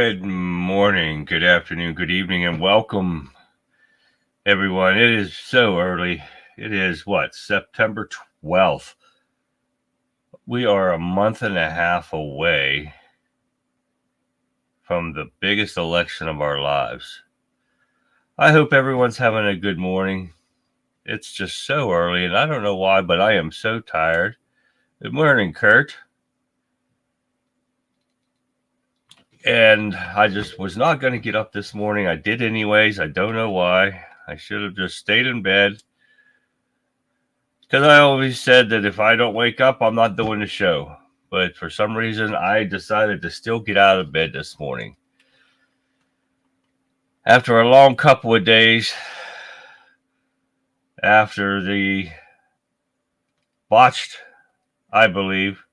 Good morning, good afternoon, good evening, and welcome, everyone. It is so early. It is September 12th. We are a month and a half away from the biggest election of our lives. I hope everyone's having a good morning. It's just so early, and I don't know why, but I am so tired. Good morning, Kurt. And I just was not going to get up this morning. I did anyways. I don't know why. I should have just stayed in bed. Because I always said that if I don't wake up, I'm not doing the show. But for some reason, I decided to still get out of bed this morning. After a long couple of days, after the botched, I believe,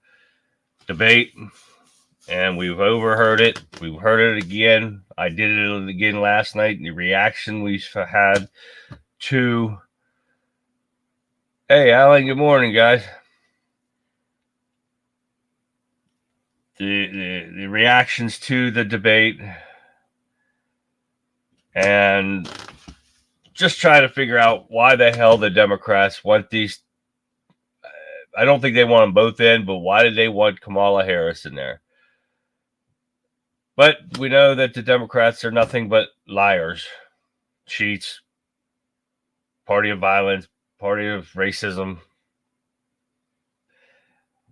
debate, and we've overheard it. We've heard it again. I did it again last night. The reaction we've had to... Hey, Alan, good morning, guys. The reactions to the debate and just try to figure out why the hell the Democrats want these. I don't think they want them both in, but why did they want Kamala Harris in there? But we know that the Democrats are nothing but liars, cheats, party of violence, party of racism,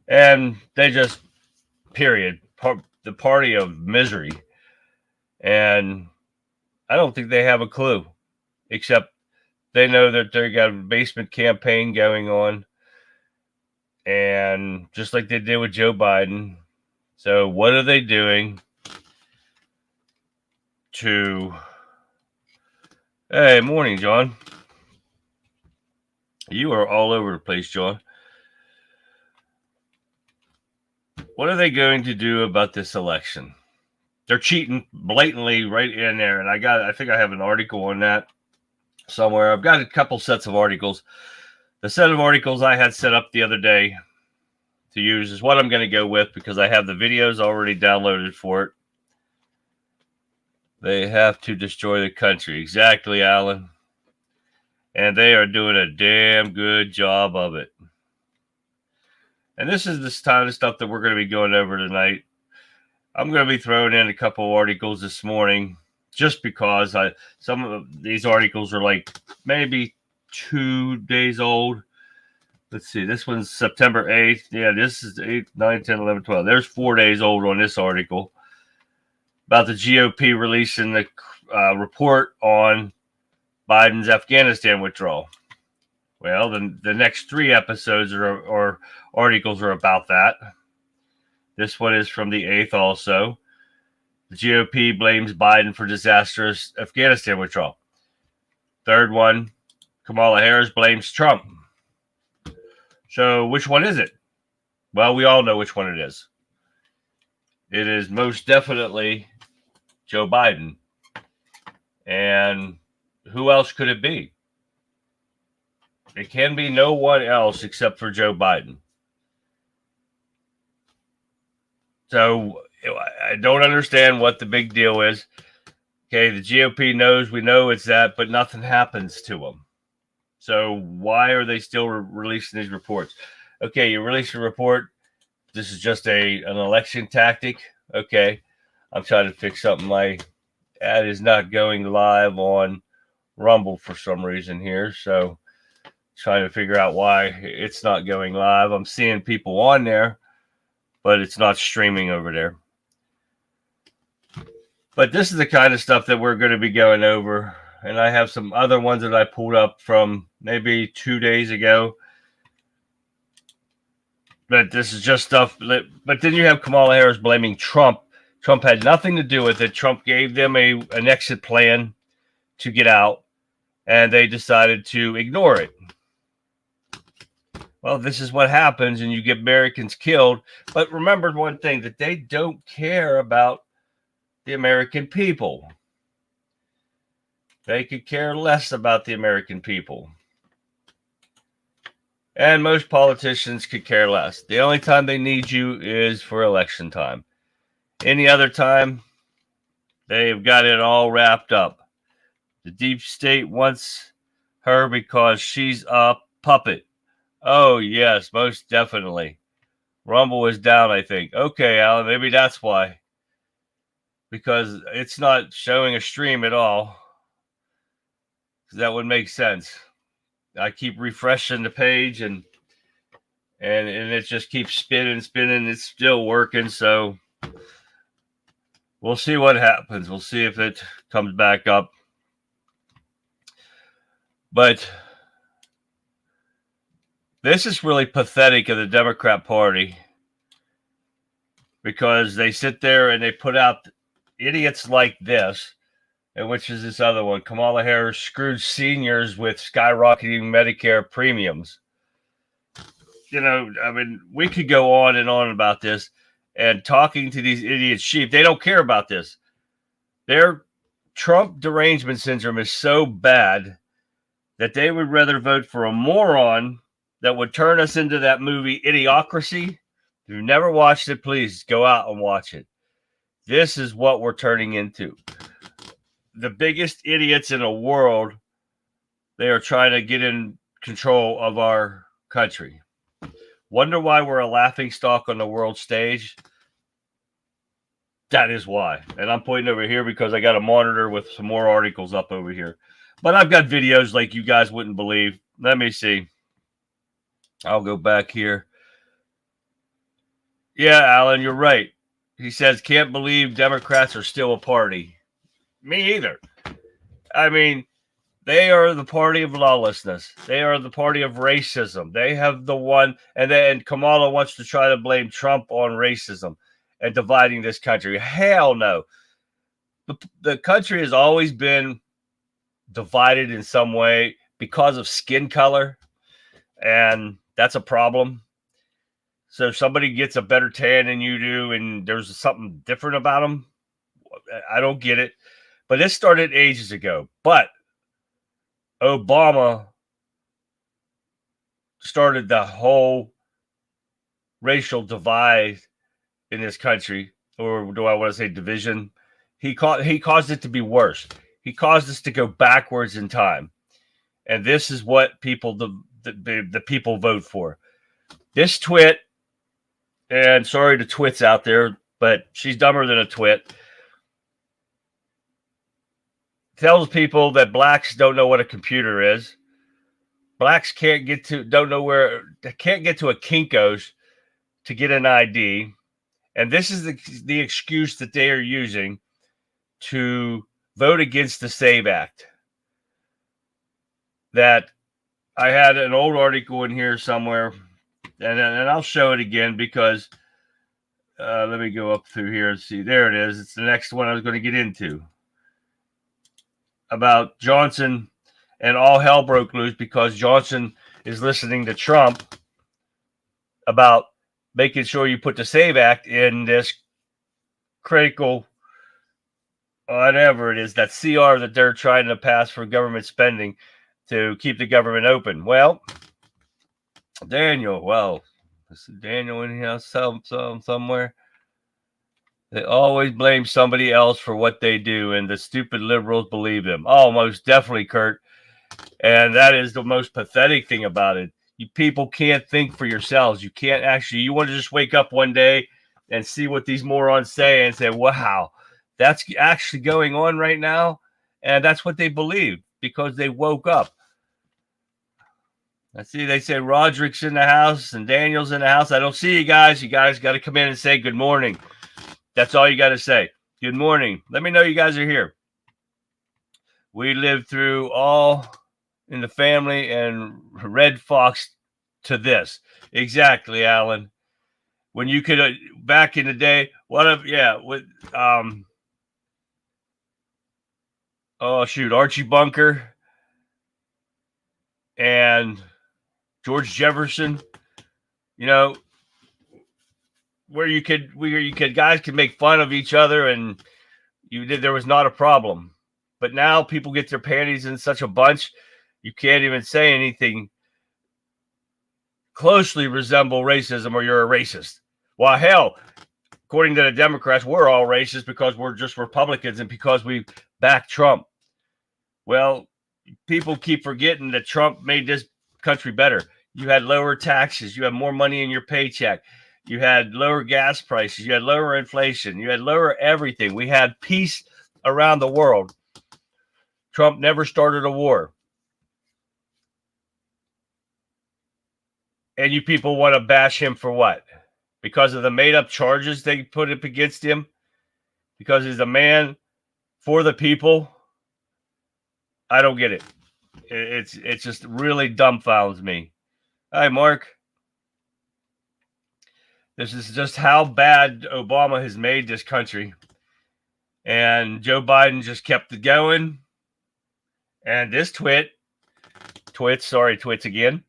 and they just, period, the party of misery. And I don't think they have a clue, except they know that they got a basement campaign going on, and just like they did with Joe Biden. So what are they doing to... Hey, morning, John. You are all over the place, John. What are they going to do about this election? They're cheating blatantly right in there. And I think I have an article on that somewhere. I've got a couple sets of articles. The set of articles I had set up the other day to use is what I'm going to go with because I have the videos already downloaded for it. They have to destroy the country. Exactly, Alan. And they are doing a damn good job of it. And this is this kind of stuff that we're going to be going over tonight. I'm going to be throwing in a couple of articles this morning just because some of these articles are like maybe 2 days old. Let's see. This one's September 8th. Yeah, this is 8, 9, 10, 11, 12. There's 4 days old on this article about the GOP releasing the report on Biden's Afghanistan withdrawal. Well, the next 3 episodes or articles are about that. This one is from the 8th also. The GOP blames Biden for disastrous Afghanistan withdrawal. Third one, Kamala Harris blames Trump. So which one is it? Well, we all know which one it is. It is most definitely Joe Biden. And who else could it be? It can be no one else except for Joe Biden. So I don't understand what the big deal is. Okay, the GOP knows, we know it's that, but nothing happens to them. So why are they still releasing these reports? Okay, you release a report. This is just an election tactic. Okay, I'm trying to fix something. My ad is not going live on Rumble for some reason here. So trying to figure out why it's not going live. I'm seeing people on there, but it's not streaming over there. But this is the kind of stuff that we're going to be going over. And I have some other ones that I pulled up from maybe 2 days ago. But this is just stuff. But then you have Kamala Harris blaming Trump. Trump had nothing to do with it. Trump gave them an exit plan to get out, and they decided to ignore it. Well, this is what happens, and you get Americans killed. But remember one thing, that they don't care about the American people. They could care less about the American people. And most politicians could care less. The only time they need you is for election time. Any other time, They have got it all wrapped up. The deep state wants her because she's a puppet. Oh, yes, most definitely. Rumble is down, I think. Okay, Alan, maybe that's why. Because it's not showing a stream at all. That would make sense. I keep refreshing the page and it just keeps spinning. It's still working, so we'll see what happens. We'll see if it comes back up. But this is really pathetic of the Democrat Party, because they sit there and they put out idiots like this, and which is this other one, Kamala Harris screwed seniors with skyrocketing Medicare premiums. You know, I mean, we could go on and on about this, and talking to these idiot sheep, they don't care about this. Their Trump derangement syndrome is so bad that they would rather vote for a moron that would turn us into that movie Idiocracy. If you've never watched it, please go out and watch it. This is what we're turning into. The biggest idiots in the world, they are trying to get in control of our country. Wonder why we're a laughingstock on the world stage? That is why. And I'm pointing over here because I got a monitor with some more articles up over here. But I've got videos like you guys wouldn't believe. Let me see. I'll go back here. Yeah, Alan, you're right. He says, can't believe Democrats are still a party. Me either. I mean, they are the party of lawlessness. They are the party of racism. They have the one, and then Kamala wants to try to blame Trump on racism and dividing this country. Hell no. The country has always been divided in some way because of skin color, and that's a problem. So if somebody gets a better tan than you do and there's something different about them, I don't get it. But this started ages ago. But Obama started the whole racial divide in this country, or do I want to say division? He caused it to be worse. He caused us to go backwards in time. And this is what people, the people vote for. This twit, and sorry to twits out there, but she's dumber than a twit, tells people that blacks don't know what a computer is. Blacks can't get to a Kinko's to get an ID. And this is the excuse that they are using to vote against the SAVE Act. That I had an old article in here somewhere, and I'll show it again because let me go up through here and see. There it is. It's the next one I was going to get into. About Johnson, and all hell broke loose because Johnson is listening to Trump about making sure you put the SAVE Act in this critical, whatever it is, that CR that they're trying to pass for government spending to keep the government open. Well, Daniel, this is Daniel in here somewhere. They always blame somebody else for what they do, and the stupid liberals believe them. Oh, most definitely, Kurt. And that is the most pathetic thing about it. You people can't think for yourselves. You can't actually, you want to just wake up one day and see what these morons say and say, wow, that's actually going on right now. And that's what they believe because they woke up. I see they say Roderick's in the house and Daniel's in the house. I don't see you guys. You guys got to come in and say good morning. That's all you got to say. Good morning. Let me know you guys are here. We lived through all in the family and Red Fox to this. Exactly, Alan. When you could, back in the day, Archie Bunker and George Jefferson, where you could guys could make fun of each other and there was not a problem. But now people get their panties in such a bunch, you can't even say anything closely resemble racism or you're a racist. Well, hell, according to the Democrats, we're all racist because we're just Republicans and because we back Trump. Well, people keep forgetting that Trump made this country better. You had lower taxes. You had more money in your paycheck. You had lower gas prices. You had lower inflation. You had lower everything. We had peace around the world. Trump never started a war. And you people want to bash him for what? Because of the made-up charges they put up against him? Because he's a man for the people? I don't get it. It just really dumbfounds me. Hi, Mark. This is just how bad Obama has made this country. And Joe Biden just kept it going. And this twits again.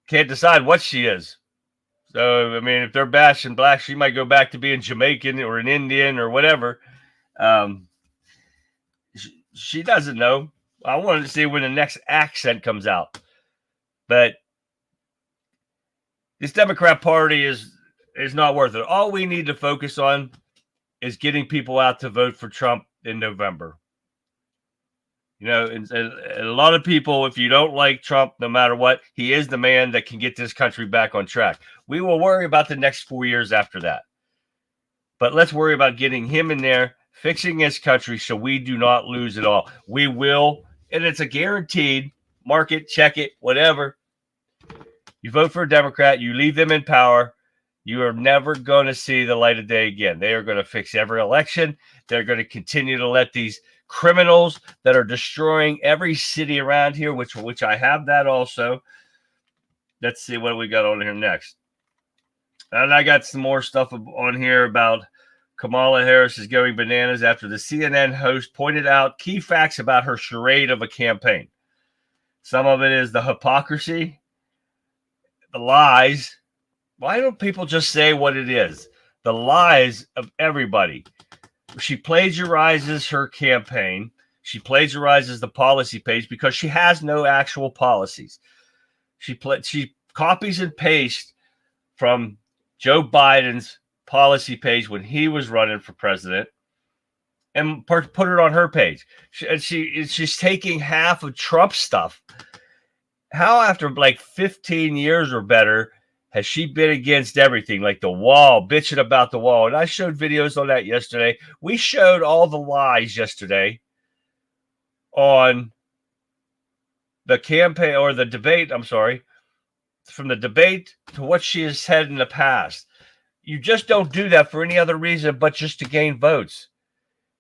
Can't decide what she is. So, I mean, if they're bashing black, she might go back to being Jamaican or an Indian or whatever. She doesn't know. I wanted to see when the next accent comes out. But this Democrat Party is not worth it. All we need to focus on is getting people out to vote for Trump in November. You know, and a lot of people, if you don't like Trump, no matter what, he is the man that can get this country back on track. We will worry about the next 4 years after that. But let's worry about getting him in there, fixing this country so we do not lose it all. We will, and it's a guaranteed, mark it, check it, whatever. You vote for a Democrat, you leave them in power, you are never going to see the light of day again. They are going to fix every election. They're going to continue to let these criminals that are destroying every city around here, which I have that also. Let's see what we got on here next. And I got some more stuff on here about Kamala Harris is going bananas after the CNN host pointed out key facts about her charade of a campaign. Some of it is the hypocrisy, the lies. Why don't people just say what it is? The lies of everybody. She plagiarizes her campaign. She plagiarizes the policy page because she has no actual policies. She copies and pastes from Joe Biden's policy page when he was running for president and put it on her page. She's taking half of Trump's stuff. How after like 15 years or better has she been against everything, like the wall, bitching about the wall? And I showed videos on that yesterday. We showed all the lies yesterday on the campaign or the debate. I'm sorry, from the debate to what she has said in the past. You just don't do that for any other reason but just to gain votes.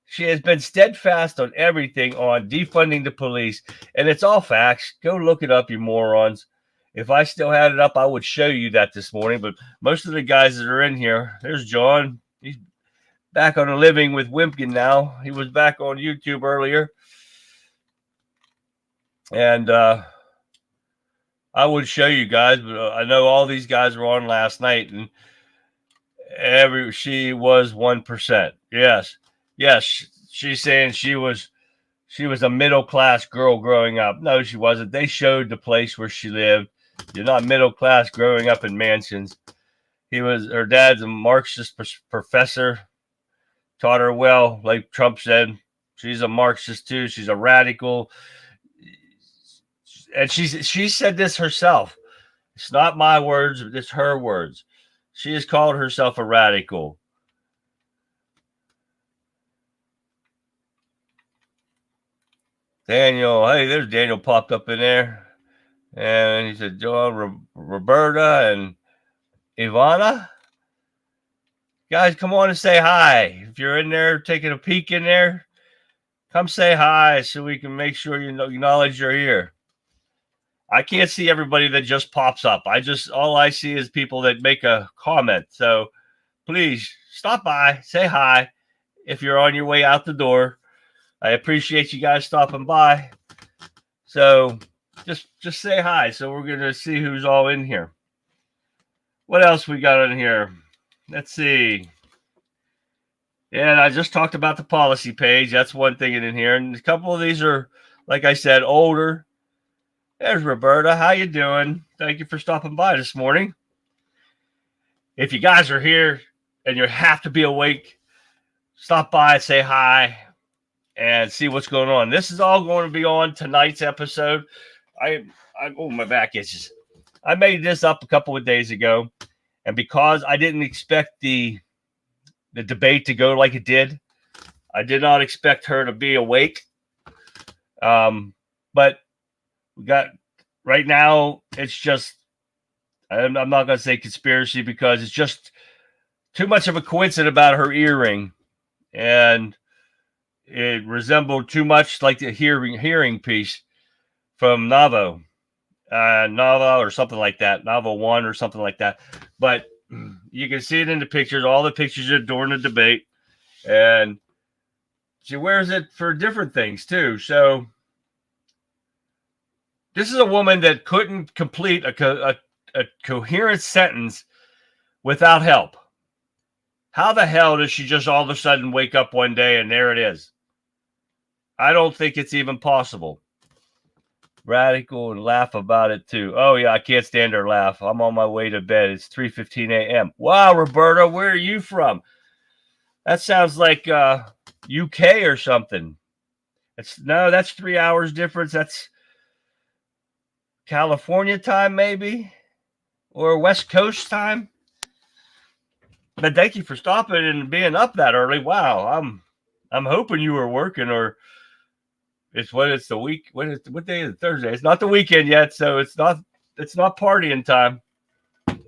She has been steadfast on everything, on defunding the police, and it's all facts. Go look it up, you morons. If I still had it up, I would show you that this morning. But most of the guys that are in here, there's John. He's back on a living with Wimpkin now. He was back on YouTube earlier. And I would show you guys, but I know all these guys were on last night, and she was 1%. Yes. She's saying she was a middle-class girl growing up. No, she wasn't. They showed the place where she lived. You're not middle class growing up in mansions. Her dad's a Marxist professor. Taught her well, like Trump said. She's a Marxist too. She's a radical. And she said this herself. It's not my words, but it's her words. She has called herself a radical. Daniel, hey, there's Daniel popped up in there. And he said, John, Roberta, and Ivana. Guys, come on and say hi. If you're in there taking a peek in there, come say hi so we can make sure you acknowledge you're here. I can't see everybody that just pops up. All I see is people that make a comment. So please stop by, say hi if you're on your way out the door. I appreciate you guys stopping by. So just say hi. So we're going to see who's all in here. What else we got in here? Let's see. Yeah, and I just talked about the policy page. That's one thing in here. And a couple of these are, like I said, older. There's Roberta. How you doing? Thank you for stopping by this morning. if you guys are here and you have to be awake, stop by, say hi, and see what's going on. This is all going to be on tonight's episode. Oh, my back itches. I made this up a couple of days ago, and because I didn't expect the debate to go like it did, I did not expect her to be awake. But we got right now. It's just I'm not going to say conspiracy because it's just too much of a coincidence about her earring, and it resembled too much like the hearing piece from Navo or something like that, Navo 1 or something like that. But you can see it in the pictures. All the pictures are during the debate, and she wears it for different things too. So this is a woman that couldn't complete a coherent sentence without help. How the hell does she just all of a sudden wake up one day and there it is? I don't think it's even possible. Radical and laugh about it too. Oh yeah, I can't stand her laugh. I'm on my way to bed. It's 3:15 a.m. Wow, Roberta, where are you from? That sounds like UK or something. That's 3 hours difference. That's California time, maybe, or West Coast time. But thank you for stopping and being up that early. Wow, I'm hoping you were working, or it's the week. What day is it? Thursday. It's not the weekend yet, so it's not partying time,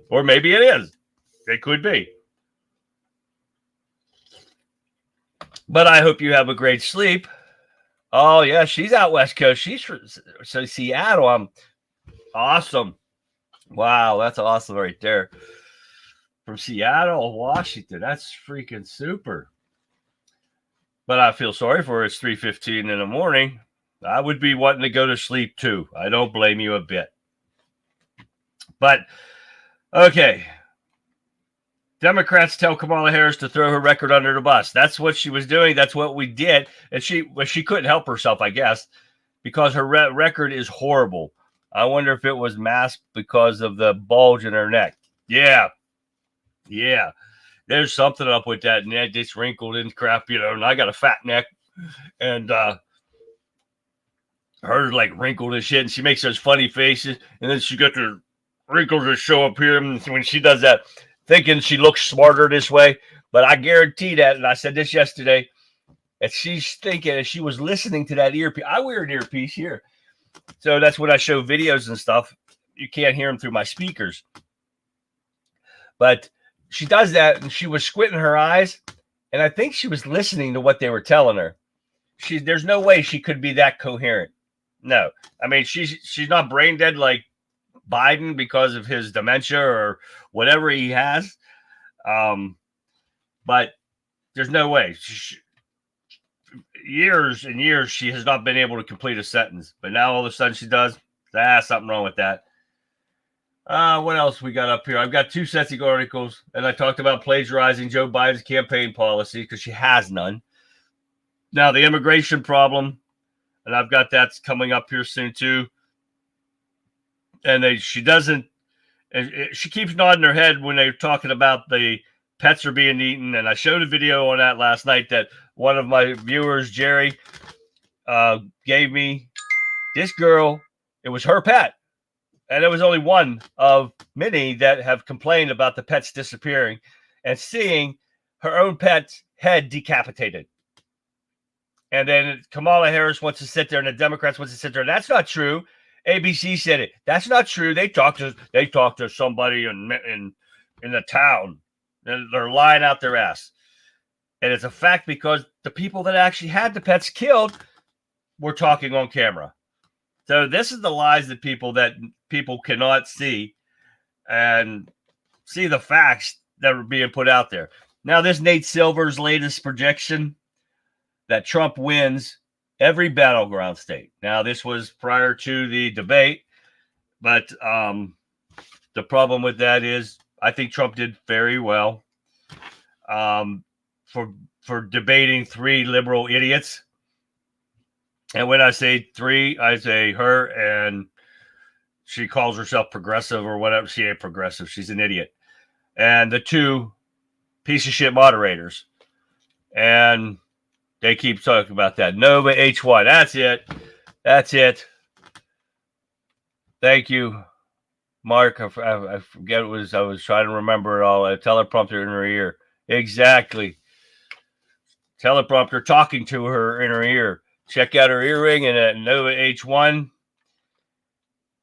or maybe it is. It could be. But I hope you have a great sleep. Oh yeah, she's out West Coast. She's from Seattle. Awesome. Wow, that's awesome right there. From Seattle, Washington. That's freaking super. But I feel sorry for her. It's 3:15 in the morning. I would be wanting to go to sleep too. I don't blame you a bit. But, okay. Democrats tell Kamala Harris to throw her record under the bus. That's what she was doing. That's what we did. And she couldn't help herself, I guess, because her record is horrible. I wonder if it was masked because of the bulge in her neck. Yeah. There's something up with that neck. It's wrinkled and crap, and I got a fat neck. And hers like wrinkled and shit. And she makes those funny faces. And then she got the wrinkles that show up here. And when she does that, thinking she looks smarter this way. But I guarantee that, and I said this yesterday, that she's thinking, and she was listening to that earpiece. I wear an earpiece here. So that's when I show videos and stuff. You can't hear them through my speakers. But she does that, and she was squinting her eyes, and I think she was listening to what they were telling her. There's no way she could be that coherent. No. I mean, she's not brain dead like Biden because of his dementia or whatever he has. But there's no way. Years and years she has not been able to complete a sentence, but now all of a sudden she does. Something wrong with that. What else we got up here? I've got 2 sets of articles, and I talked about plagiarizing Joe Biden's campaign policy because she has none. Now the immigration problem, and I've got that's coming up here soon too. And she doesn't. She keeps nodding her head when they're talking about the pets are being eaten, and I showed a video on that last night that one of my viewers, Jerry, gave me. This girl, it was her pet, and it was only one of many that have complained about the pets disappearing and seeing her own pet's head decapitated. And then Kamala Harris wants to sit there, and the Democrats wants to sit there. That's not true. ABC said it. That's not true. They talked to somebody in the town. They're lying out their ass. And it's a fact because the people that actually had the pets killed were talking on camera. So this is the lies that people cannot see and see the facts that are being put out there. Now, this Nate Silver's latest projection that Trump wins every battleground state. Now, this was prior to the debate, but the problem with that is I think Trump did very well for debating 3 liberal idiots. And when I say 3, I say her, and she calls herself progressive or whatever. She ain't progressive. She's an idiot. and the two piece of shit moderators. And they keep talking about that. Nova H1. That's it. That's it. Thank you, Mark. I forget it was. I was trying to remember it all. A teleprompter in her ear. Exactly. Teleprompter talking to her in her ear. Check out her earring and a Nova H1.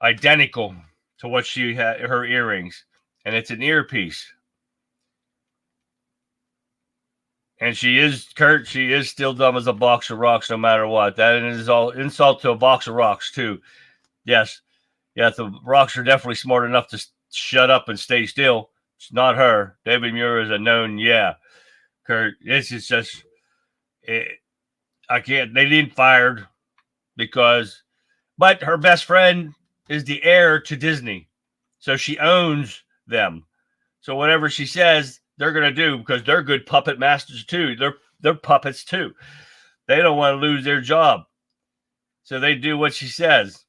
Identical to what she had, her earrings. And it's an earpiece. And she is, Kurt, she is still dumb as a box of rocks no matter what. That is all insult to a box of rocks, too. Yes. Yes, the rocks are definitely smart enough to shut up and stay still. It's not her. David Muir is a known, yeah. Kurt, this is just, I can't, they didn't fired because, but her best friend is the heir to Disney. So she owns them. So whatever she says, they're going to do because they're good puppet masters too. They're puppets too. They don't want to lose their job. So they do what she says.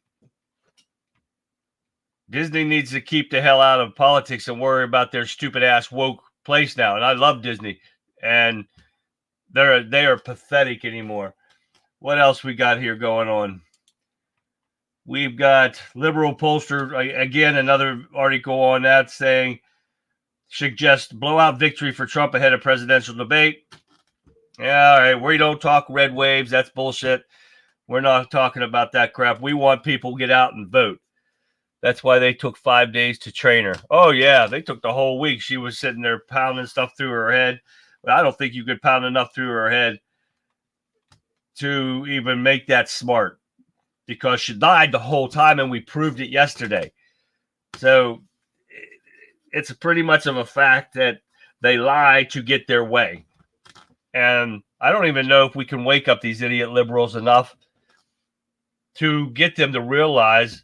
Disney needs to keep the hell out of politics and worry about their stupid ass woke place now. And I love Disney. And they are pathetic anymore. What else we got here going on? We've got liberal pollster, again, another article on that saying, suggests blowout victory for Trump ahead of presidential debate. Yeah, all right. We don't talk red waves. That's bullshit. We're not talking about that crap. We want people to get out and vote. That's why they took 5 days to train her. Oh, yeah. They took the whole week. She was sitting there pounding stuff through her head. But I don't think you could pound enough through her head to even make that smart. Because she lied the whole time, and we proved it yesterday. So it's pretty much of a fact that they lie to get their way. And I don't even know if we can wake up these idiot liberals enough to get them to realize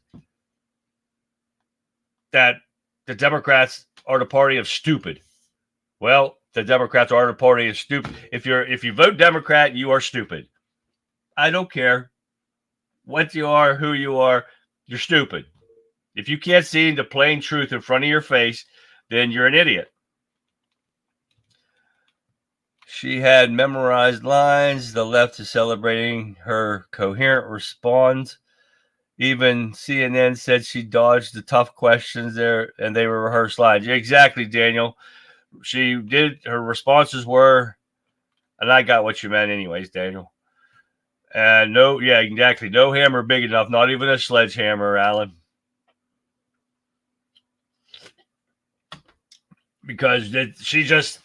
that the Democrats are the party of stupid. Well, the Democrats are the party of stupid. If you vote Democrat, you are stupid. I don't care what you are, who you are, you're stupid. If you can't see the plain truth in front of your face, then you're an idiot. She had memorized lines. The left is celebrating her coherent response. Even CNN said she dodged the tough questions there, and they were rehearsed lines. Exactly, Daniel. She did. Her responses were, and I got what you meant anyways, Daniel. And no, yeah, exactly. No hammer big enough. Not even a sledgehammer, Alan. Because she just,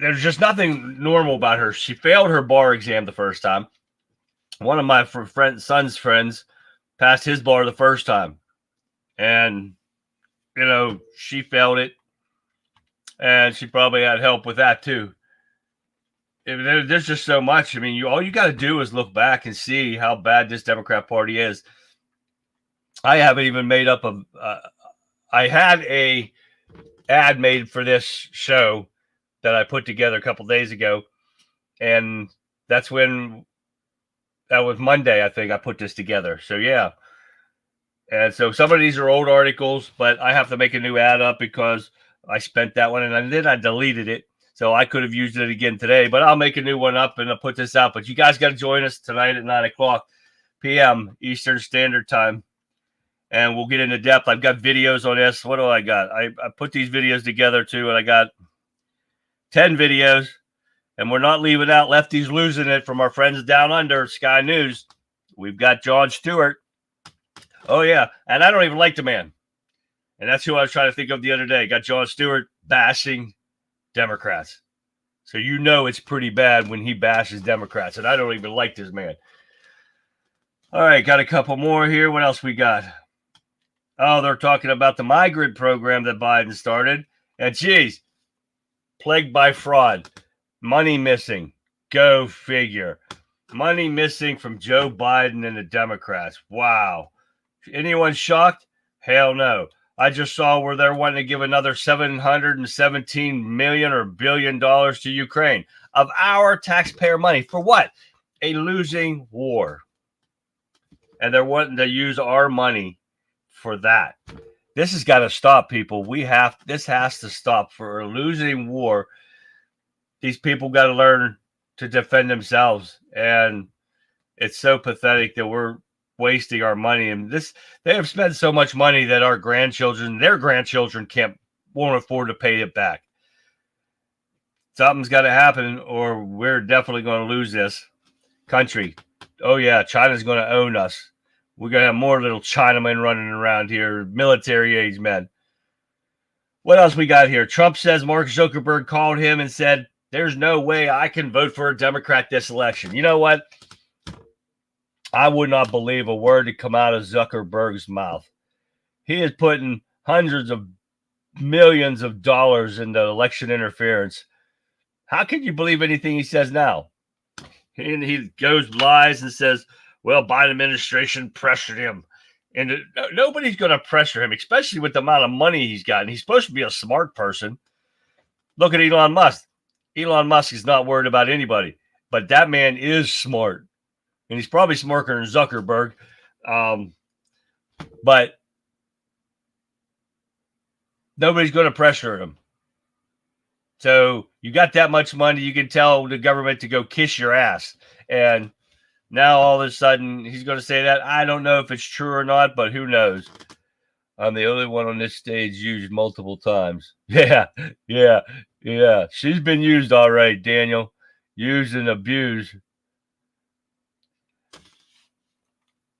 there's just nothing normal about her. She failed her bar exam the first time. One of my son's friends passed his bar the first time. And, you know, she failed it. And she probably had help with that too. There's just so much. I mean, all you got to do is look back and see how bad this Democrat Party is. I haven't even made up I had a ad made for this show that I put together a couple days ago, and that was Monday, I think I put this together. So yeah, and so some of these are old articles, but I have to make a new ad up because I spent that one, and then I deleted it. So I could have used it again today, but I'll make a new one up and I'll put this out. But you guys got to join us tonight at 9:00 p.m. Eastern Standard Time. And we'll get into depth. I've got videos on this. What do I got? I put these videos together too, and I got 10 videos. And we're not leaving out Lefties Losing It from our friends down under, Sky News. We've got Jon Stewart. Oh, yeah. And I don't even like the man. And that's who I was trying to think of the other day. Got Jon Stewart bashing Democrats. So you know it's pretty bad when he bashes Democrats. And I don't even like this man. All right, got a couple more here. What else we got? Oh, they're talking about the migrant program that Biden started. And geez, plagued by fraud. Money missing. Go figure. Money missing from Joe Biden and the Democrats. Wow. Anyone shocked? Hell no. I just saw where they're wanting to give another $717 million or $1 billion to Ukraine of our taxpayer money. For what? A losing war. And they're wanting to use our money for that. This has got to stop, people. This has to stop. For a losing war, these people got to learn to defend themselves. And it's so pathetic that we're wasting our money. And they have spent so much money that their grandchildren won't afford to pay it back. Something's got to happen, or we're definitely going to lose this country. Oh yeah, China's going to own us. We're going to have more little Chinamen running around here, military age men. What else we got here? Trump says Mark Zuckerberg called him and said, there's no way I can vote for a Democrat this election. You know what? I would not believe a word to come out of Zuckerberg's mouth. He is putting hundreds of millions of dollars into election interference. How can you believe anything he says now? And he lies and says, well, Biden administration pressured him. And nobody's going to pressure him, especially with the amount of money he's gotten. He's supposed to be a smart person. Look at Elon Musk. Elon Musk is not worried about anybody, but that man is smart. And he's probably smarter than Zuckerberg. But nobody's going to pressure him. So you got that much money, you can tell the government to go kiss your ass. And now all of a sudden he's going to say that. I don't know if it's true or not, but who knows? I'm the only one on this stage used multiple times. Yeah. She's been used all right, Daniel. Used and abused.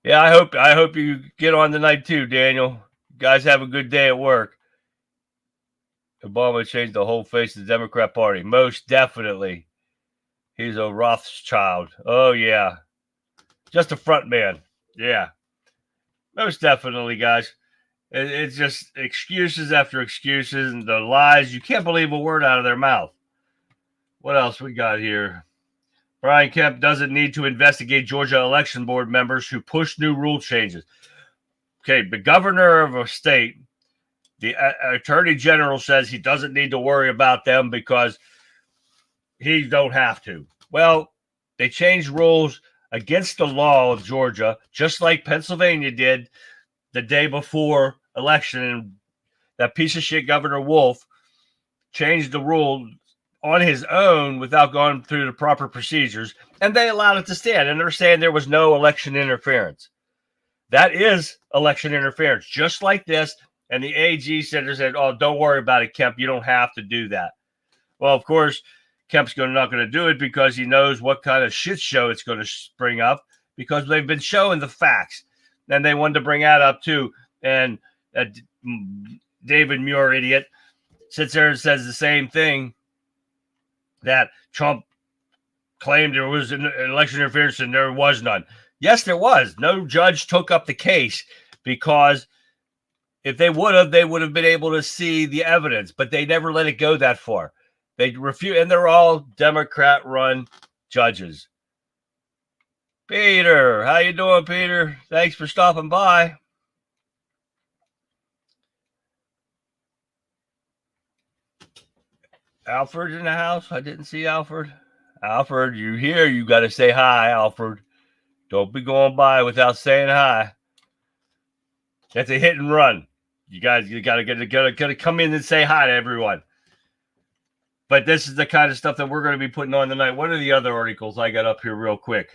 Yeah, I hope you get on tonight too, Daniel. You guys have a good day at work. Obama changed the whole face of the Democrat Party. Most definitely. He's a Rothschild. Oh, yeah. Just a front man. Yeah. Most definitely, guys. It's just excuses after excuses and the lies. You can't believe a word out of their mouth. What else we got here? Brian Kemp doesn't need to investigate Georgia election board members who pushed new rule changes. Okay, the governor of a state, the attorney general says he doesn't need to worry about them because he don't have to. Well, they changed rules against the law of Georgia, just like Pennsylvania did the day before election. And that piece of shit Governor Wolf changed the rule on his own without going through the proper procedures, and they allowed it to stand. And they're saying there was no election interference. That is election interference, just like this. And the AG said, oh, don't worry about it, Kemp. You don't have to do that. Well, of course, Kemp's not going to do it because he knows what kind of shit show it's going to spring up because they've been showing the facts. And they wanted to bring that up, too. And David Muir, idiot, sits there and says the same thing, that Trump claimed there was an election interference and there was none. Yes, there was. No judge took up the case because if they would have been able to see the evidence, but they never let it go that far. They refuse, and they're all Democrat-run judges. Peter, how you doing, Peter? Thanks for stopping by. Alfred's in the house. I didn't see Alfred. Alfred, you here? You got to say hi, Alfred. Don't be going by without saying hi. That's a hit and run. You got to come in and say hi to everyone. But this is the kind of stuff that we're going to be putting on tonight. What are the other articles I got up here real quick?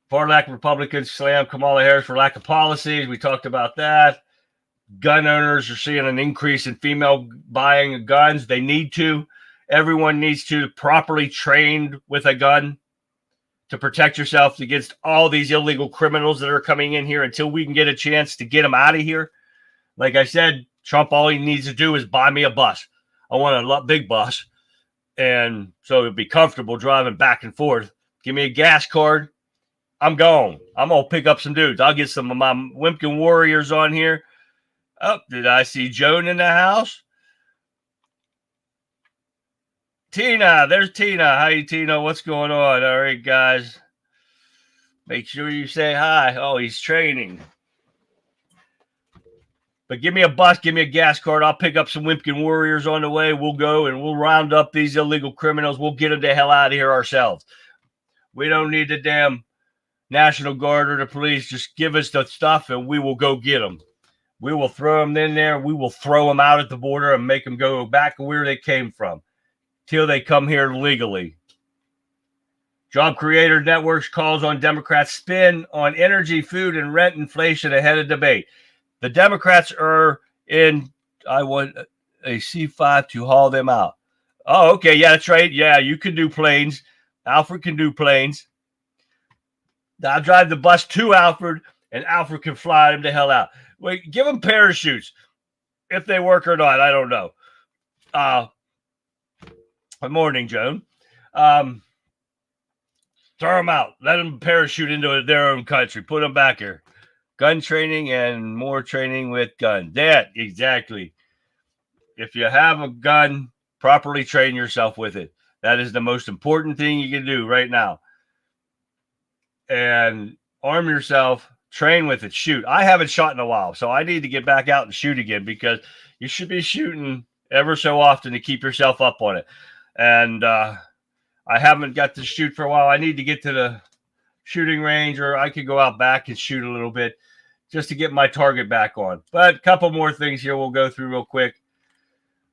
Far lack of Republicans slam Kamala Harris for lack of policies. We talked about that. Gun owners are seeing an increase in female buying of guns. They need to. Everyone needs to properly trained with a gun to protect yourself against all these illegal criminals that are coming in here until we can get a chance to get them out of here. Like I said, Trump, all he needs to do is buy me a bus. I want a big bus. And so it'd be comfortable driving back and forth. Give me a gas card. I'm gone. I'm going to pick up some dudes. I'll get some of my Wimpkin warriors on here. Oh, did I see Joan in the house? Tina, there's Tina. Hi, Tina. What's going on? All right, guys. Make sure you say hi. Oh, he's training. But give me a bus, give me a gas card. I'll pick up some Wimpkin warriors on the way. We'll go and we'll round up these illegal criminals. We'll get them the hell out of here ourselves. We don't need the damn National Guard or the police. Just give us the stuff and we will go get them. We will throw them in there. We will throw them out at the border and make them go back where they came from till they come here legally. Job Creator Networks calls on Democrats' spin on energy, food, and rent inflation ahead of debate. The Democrats are in, I want a C5 to haul them out. Oh, okay. Yeah, that's right. Yeah, you can do planes. Alfred can do planes. I'll drive the bus to Alfred, and Alfred can fly them the hell out. Wait, give them parachutes. If they work or not, I don't know. Good morning, Joan. Throw them out. Let them parachute into their own country. Put them back here. Gun training and more training with guns. That, exactly. If you have a gun, properly train yourself with it. That is the most important thing you can do right now. And arm yourself, train with it, shoot. I haven't shot in a while, so I need to get back out and shoot again, because you should be shooting ever so often to keep yourself up on it. And I haven't got to shoot for a while. I need to get to the shooting range, or I could go out back and shoot a little bit just to get my target back on. But a couple more things here we'll go through real quick.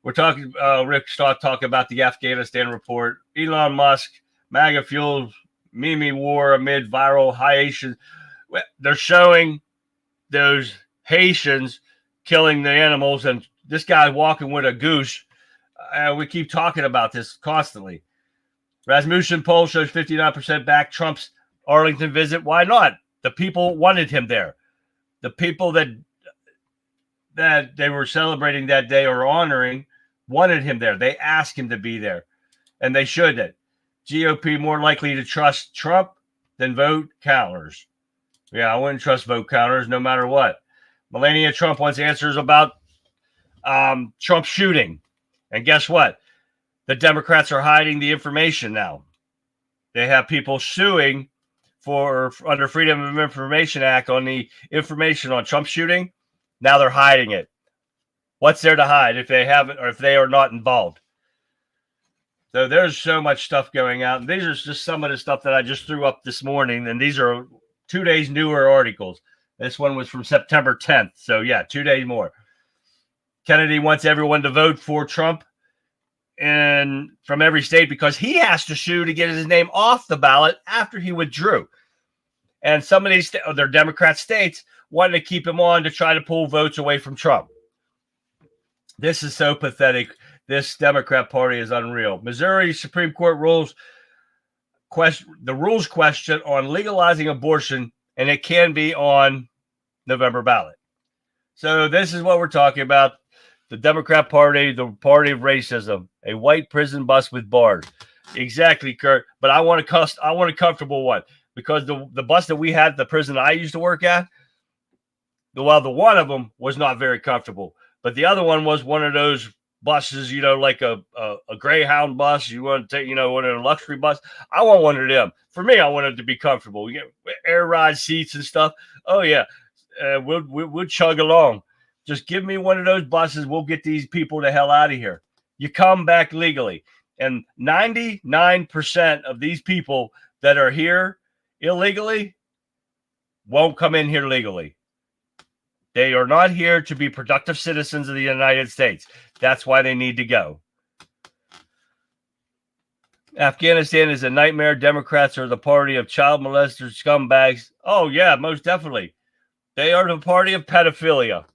We're talking, Rick Stott talking about the Afghanistan report. Elon Musk, MAGA fuels Mimi war amid viral Haitian. They're showing those Haitians killing the animals, and this guy walking with a goose. We keep talking about this constantly. Rasmussen poll shows 59% back Trump's Arlington visit. Why not? The people wanted him there. The people that they were celebrating that day or honoring wanted him there. They asked him to be there, and they should. GOP more likely to trust Trump than vote counters. Yeah, I wouldn't trust vote counters no matter what. Melania Trump wants answers about Trump shooting. And guess what? The Democrats are hiding the information now. They have people suing for under Freedom of Information Act on the information on Trump shooting. Now they're hiding it. What's there to hide if they haven't, or if they are not involved? So there's so much stuff going out. And these are just some of the stuff that I just threw up this morning. And these are 2 days newer articles. This one was from September 10th. So yeah, 2 days more. Kennedy wants everyone to vote for Trump and from every state, because he has to sue to get his name off the ballot after he withdrew. And some of these other Democrat states wanted to keep him on to try to pull votes away from Trump. This is so pathetic. This Democrat Party is unreal. Missouri Supreme Court rules the rules question on legalizing abortion, and it can be on November ballot. So this is what we're talking about. The Democrat Party, the party of racism, a white prison bus with bars. Exactly, Kurt. But I want a comfortable one, because the bus that we had at the prison I used to work at, the one of them was not very comfortable, but the other one was one of those buses, like a Greyhound bus. You want to take, one of a luxury bus. I want one of them. For me, I want it to be comfortable. You get air ride seats and stuff. Oh yeah, we'll chug along. Just give me one of those buses. We'll get these people the hell out of here. You come back legally, and 99% of these people that are here illegally won't come in here legally. They are not here to be productive citizens of the United States. That's why they need to go. Afghanistan is a nightmare. Democrats are the party of child molesters, scumbags. Oh, yeah, most definitely. They are the party of pedophilia.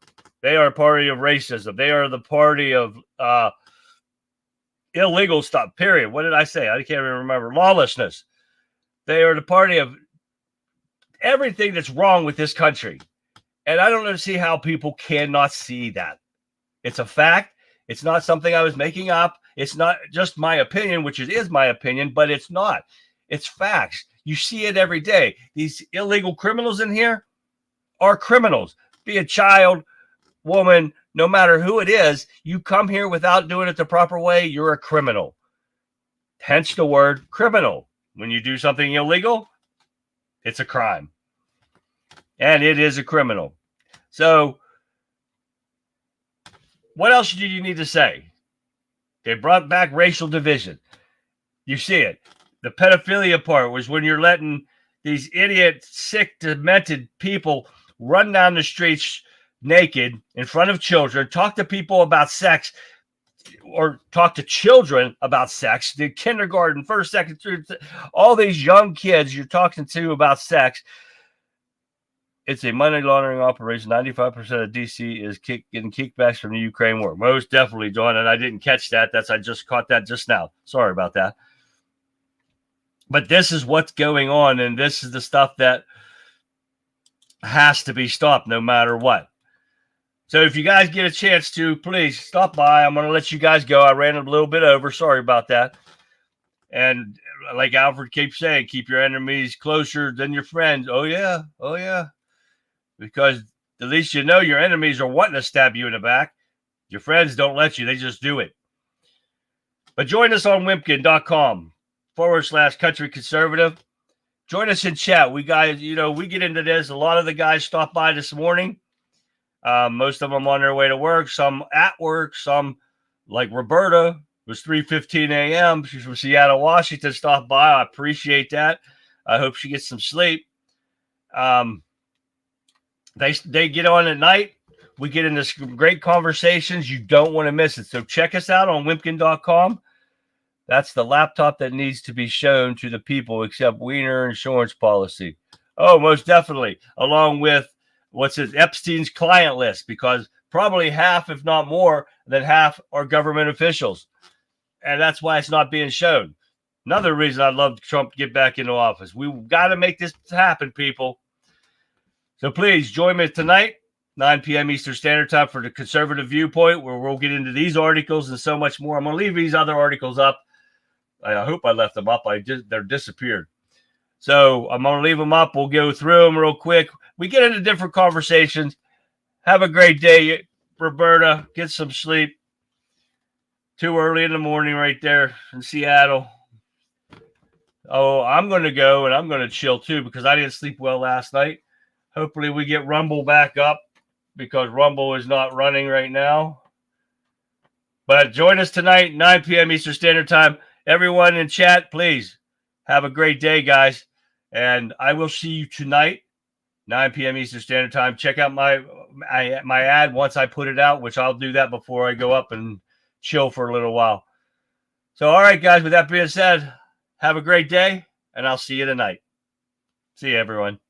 They are a party of racism. They are the party of illegal stuff, period. What did I say? I can't even remember. Lawlessness. They are the party of everything that's wrong with this country. And I don't see how people cannot see that. It's a fact. It's not something I was making up. It's not just my opinion, which it is my opinion, but it's not. It's facts. You see it every day. These illegal criminals in here are criminals. Be a child, woman, no matter who it is, you come here without doing it the proper way, you're a criminal. Hence the word criminal. When you do something illegal, it's a crime. And it is a criminal. So, what else do you need to say? They brought back racial division. You see it. The pedophilia part was when you're letting these idiot, sick, demented people run down the streets, naked in front of children, talk to people about sex, or talk to children about sex, the kindergarten, first, second, third, all these young kids you're talking to about sex. It's a money laundering operation. 95% of DC is getting kickbacks from the Ukraine war. Most definitely, John, and I didn't catch that. I just caught that just now. Sorry about that. But this is what's going on, and this is the stuff that has to be stopped no matter what. So if you guys get a chance to, please stop by. I'm going to let you guys go. I ran a little bit over. Sorry about that. And like Alfred keeps saying, keep your enemies closer than your friends. Oh, yeah. Oh, yeah. Because at least you know your enemies are wanting to stab you in the back. Your friends don't let you. They just do it. But join us on wimpkin.com/country conservative. Join us in chat. We guys, we get into this. A lot of the guys stopped by this morning. Most of them on their way to work. Some at work. Some, like Roberta, it was 3:15 a.m. She's from Seattle, Washington, stopped by. I appreciate that. I hope she gets some sleep. They get on at night. We get into some great conversations. You don't want to miss it. So check us out on wimpkin.com. That's the laptop that needs to be shown to the people, except Wiener insurance policy. Oh, most definitely. Along with Epstein's client list, because probably half, if not more than half, are government officials. And that's why it's not being shown. Another reason I'd love Trump to get back into office. We've got to make this happen, people. So please join me tonight, 9 p.m. Eastern Standard Time, for the Conservative Viewpoint, where we'll get into these articles and so much more. I'm going to leave these other articles up. I hope I left them up. They're disappeared. So I'm going to leave them up. We'll go through them real quick. We get into different conversations. Have a great day, Roberta. Get some sleep. Too early in the morning right there in Seattle. Oh, I'm going to go and I'm going to chill too, because I didn't sleep well last night. Hopefully we get Rumble back up, because Rumble is not running right now. But join us tonight, 9 p.m. Eastern Standard Time. Everyone in chat, please have a great day, guys. And I will see you tonight, 9 p.m. Eastern Standard Time. Check out my ad once I put it out, which I'll do that before I go up and chill for a little while. So, all right, guys, with that being said, have a great day, and I'll see you tonight. See you, everyone.